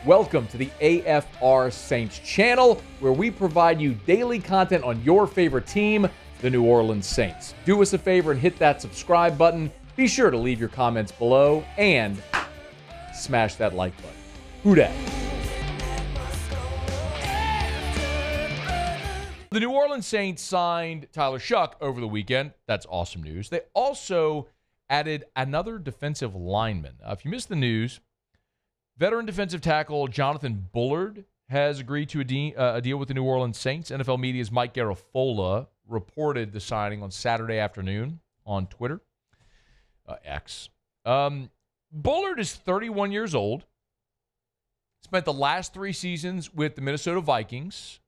Welcome to the AFR Saints channel, where we provide you daily content on your favorite team, the New Orleans Saints. Do us a favor and hit that subscribe button. Be sure to leave your comments below and smash that like button. Who dat? The New Orleans Saints signed Tyler Shuck over the weekend. That's awesome news. They also added another defensive lineman. If you missed the news, veteran defensive tackle Jonathan Bullard has agreed to a deal with the New Orleans Saints. NFL Media's Mike Garafolo reported the signing on Saturday afternoon on Twitter, X. Bullard is 31 years old, spent the last 3 seasons with the Minnesota Vikings,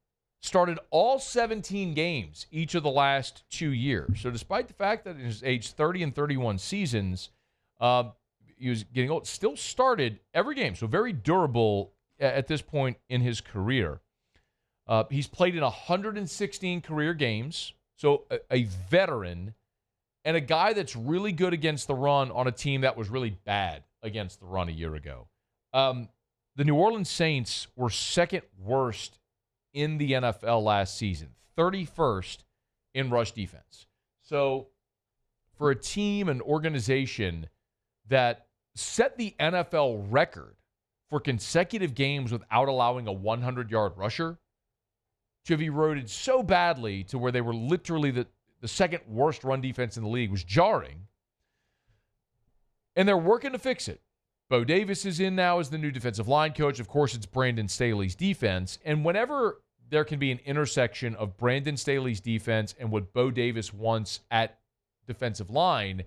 started all 17 games each of the last 2 years. So despite the fact that in his age 30 and 31 seasons, he was getting old, still started every game. So very durable at this point in his career. He's played in 116 career games. So a veteran and a guy that's really good against the run on a team that was really bad against the run a year ago. The New Orleans Saints were second worst in the NFL last season, 31st in rush defense. So for a team, an organization that set the NFL record for consecutive games without allowing a 100-yard rusher, to have eroded so badly to where they were literally the second worst run defense in the league was jarring. And they're working to fix it. Bo Davis is in now as the new defensive line coach. Of course, it's Brandon Staley's defense. And whenever there can be an intersection of Brandon Staley's defense and what Bo Davis wants at defensive line,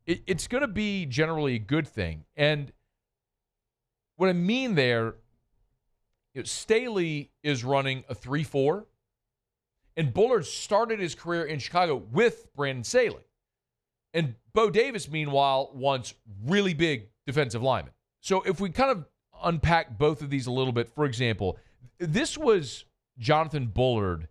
it's going to be generally a good thing. And what I mean there, Staley is running a 3-4, and Bullard started his career in Chicago with Brandon Staley. And Bo Davis, meanwhile, wants really big defensive linemen. So if we kind of unpack both of these a little bit, for example, this was Jonathan Bullard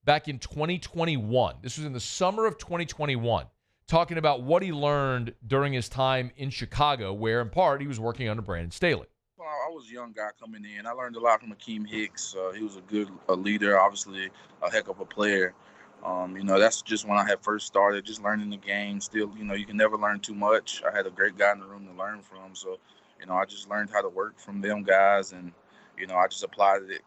back in 2021. This was in the summer of 2021, talking about what he learned during his time in Chicago, where in part he was working under Brandon Staley. Well, I was a young guy coming in. I learned a lot from Akeem Hicks. He was a good leader, obviously a heck of a player. That's just when I had first started, just learning the game. Still, you can never learn too much. I had a great guy in the room to learn from. So, I just learned how to work from them guys, and, I just applied it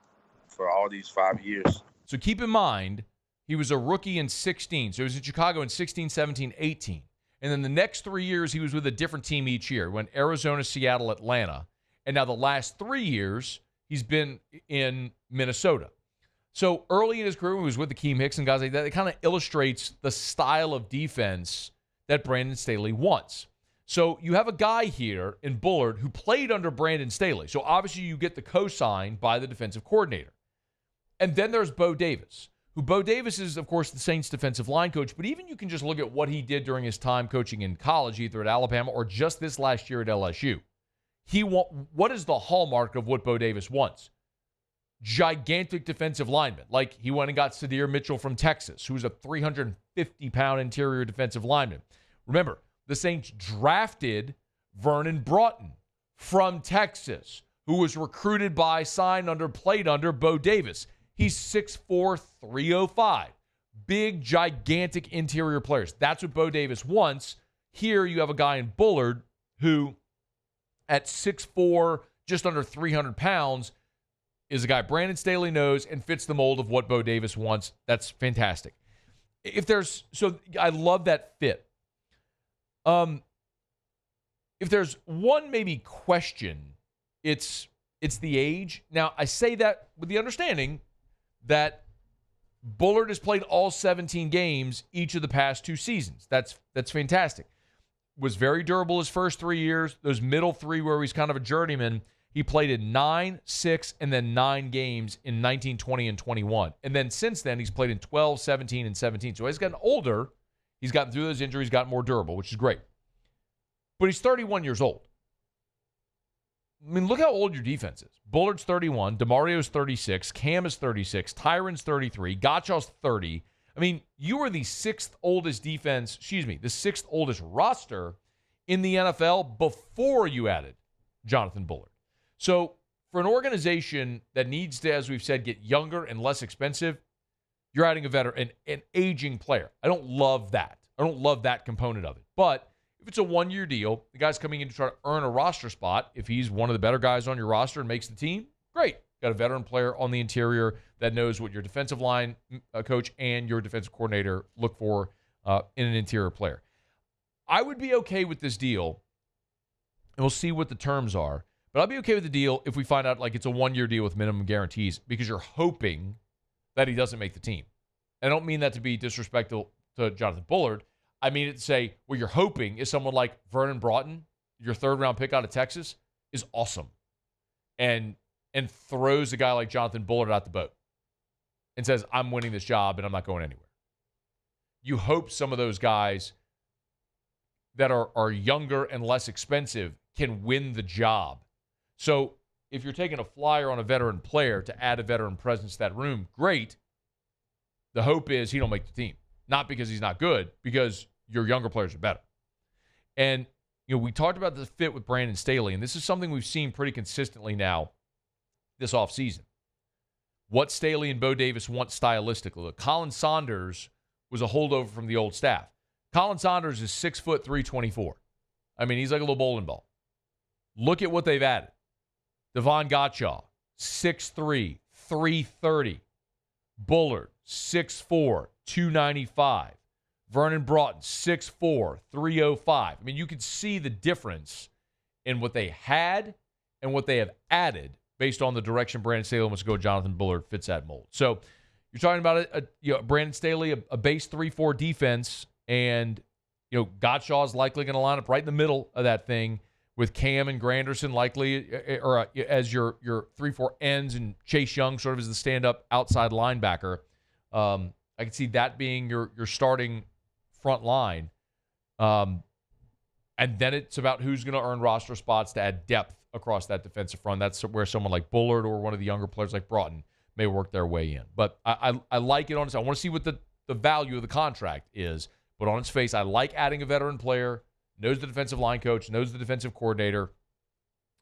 for all these 5 years. So keep in mind, he was a rookie in 16. So he was in Chicago in 16, 17, 18. And then the next 3 years, he was with a different team each year. Went Arizona, Seattle, Atlanta. And now the last 3 years, he's been in Minnesota. So early in his career, he was with Akeem Hicks and guys like that. It kind of illustrates the style of defense that Brandon Staley wants. So you have a guy here in Bullard who played under Brandon Staley. So obviously you get the cosign by the defensive coordinator. And then there's Bo Davis, who Bo Davis is, of course, the Saints defensive line coach. But even you can just look at what he did during his time coaching in college, either at Alabama or just this last year at LSU. What is the hallmark of what Bo Davis wants? Gigantic defensive linemen. Like he went and got Sadir Mitchell from Texas, who's a 350-pound interior defensive lineman. Remember, the Saints drafted Vernon Broughton from Texas, who was recruited by, signed under, played under Bo Davis. He's 6'4", 305. Big, gigantic interior players. That's what Bo Davis wants. Here you have a guy in Bullard who, at 6'4", just under 300 pounds, is a guy Brandon Staley knows and fits the mold of what Bo Davis wants. That's fantastic. So I love that fit. If there's one maybe question, it's the age. Now, I say that with the understanding that Bullard has played all 17 games each of the past 2 seasons. That's fantastic. Was very durable his first 3 years. Those middle 3 where he's kind of a journeyman, he played in 9, 6, and then 9 games in 19, 20, and 21. And then since then, he's played in 12, 17, and 17. So he's gotten older. He's gotten through those injuries, gotten more durable, which is great. But he's 31 years old. I mean, look how old your defense is. Bullard's 31, DeMario's 36, Cam is 36, Tyron's 33, Gotchaw's 30. I mean, you were the 6th oldest defense, the 6th oldest roster in the NFL before you added Jonathan Bullard. So for an organization that needs to, as we've said, get younger and less expensive, you're adding a veteran, an aging player. I don't love that. I don't love that component of it. But if it's a one-year deal, the guy's coming in to try to earn a roster spot. If he's one of the better guys on your roster and makes the team, great. Got a veteran player on the interior that knows what your defensive line coach and your defensive coordinator look for in an interior player. I would be okay with this deal, and we'll see what the terms are, but I'll be okay with the deal if we find out like it's a one-year deal with minimum guarantees because you're hoping that he doesn't make the team. I don't mean that to be disrespectful to Jonathan Bullard. I mean it to say what you're hoping is someone like Vernon Broughton, your third-round pick out of Texas, is awesome and throws a guy like Jonathan Bullard out the boat and says, I'm winning this job and I'm not going anywhere. You hope some of those guys that are younger and less expensive can win the job. So if you're taking a flyer on a veteran player to add a veteran presence to that room, great. The hope is he don't make the team. Not because he's not good, because your younger players are better. And, we talked about the fit with Brandon Staley, and this is something we've seen pretty consistently now this offseason. What Staley and Bo Davis want stylistically. Look, Colin Saunders was a holdover from the old staff. Colin Saunders is 6 foot 324. I mean, he's like a little bowling ball. Look at what they've added. Devon Gottschall, 6'3", 330. Bullard, 6'4", 295. Vernon Broughton, 6'4", 305. I mean, you can see the difference in what they had and what they have added based on the direction Brandon Staley wants to go. Jonathan Bullard fits that mold. So you're talking about Brandon Staley, a base 3-4 defense, and Gottschall is likely going to line up right in the middle of that thing with Cam and Granderson likely as your 3-4 ends, and Chase Young sort of as the stand-up outside linebacker. I can see that being your starting front line. And then it's about who's going to earn roster spots to add depth across that defensive front. That's where someone like Bullard or one of the younger players like Broughton may work their way in. But I like it on its. I want to see what the value of the contract is. But on its face, I like adding a veteran player, knows the defensive line coach, knows the defensive coordinator,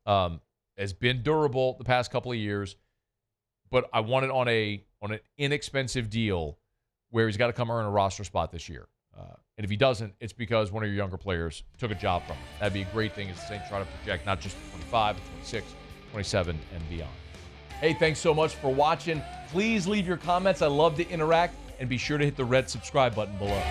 has been durable the past couple of years. But I want it on an inexpensive deal where he's got to come earn a roster spot this year. And if he doesn't, it's because one of your younger players took a job from him. That'd be a great thing, as the Saints try to project not just 25, but 26, 27, and beyond. Hey, thanks so much for watching. Please leave your comments. I love to interact. And be sure to hit the red subscribe button below.